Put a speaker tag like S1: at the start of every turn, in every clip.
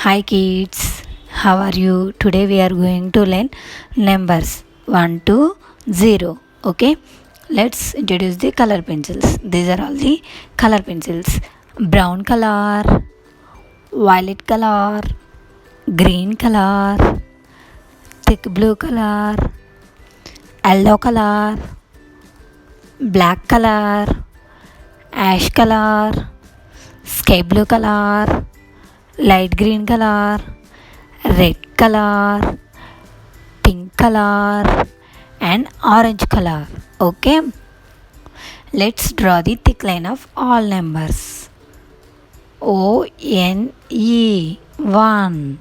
S1: Hi kids, how are you? Today we are going to learn numbers 1 to 0. Okay, let's introduce the color pencils. These are all the color pencils: brown color, violet color, green color, thick blue color, yellow color, black color, ash color, sky blue color, light green color, red color, pink color, and orange color. Okay, let's draw the thick line of all numbers. O-N-E 1,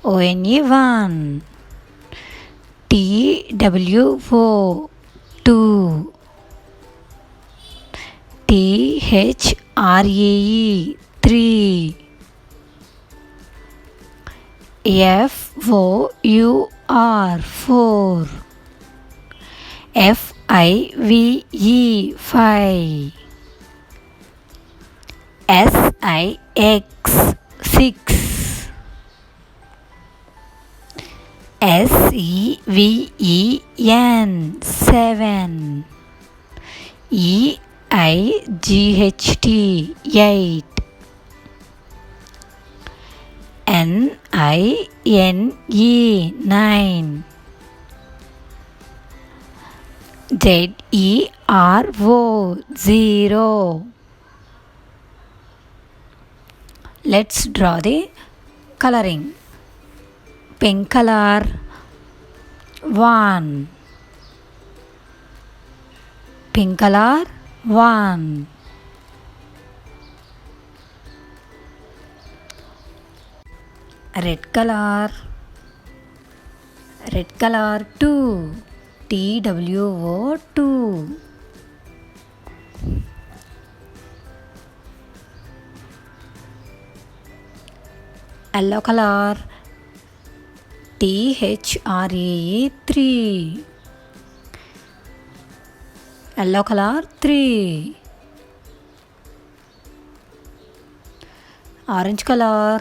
S1: O-N-E 1, T-W-O 2, T-H-R-E-E 3, F-O-U-R 4, F-I-V-E 5, S-I-X 6, S-E-V-E-N 7, E-I-G-H-T 8, N-I-N-E 9, Z-E-R-O 0. Let's draw the coloring. Pink color 1, pink color 1, red color 2, TWO 2, yellow color THRE 3, yellow color 3, orange color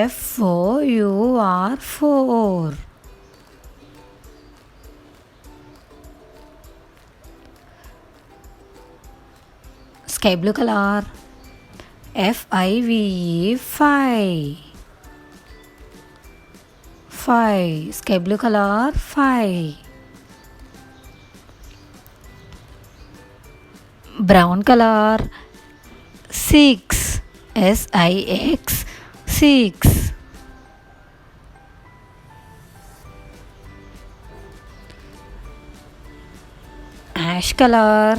S1: FOUR 4, sky blue color FIVE 5, sky blue color 5, brown color 6, SIX 6, ash color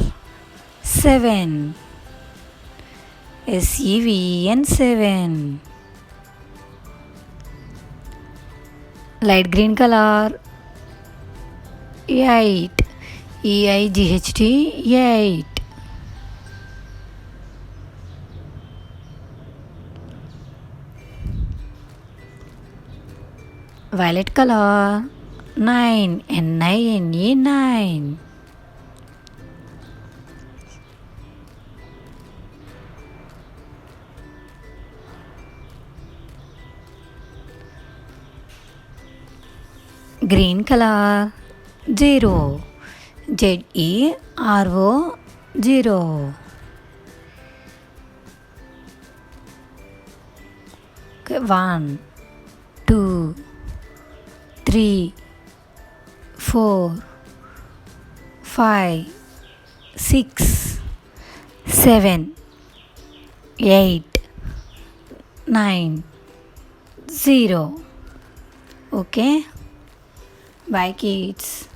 S1: 7, SEVN 7, light green color 8, EIGHT 8, violet color 9, NINE 9, green color 0, ZERO 0. Okay, 1, 2, 3, 4, 5, 6, 7, 8, 9, 0. Okay, bye kids.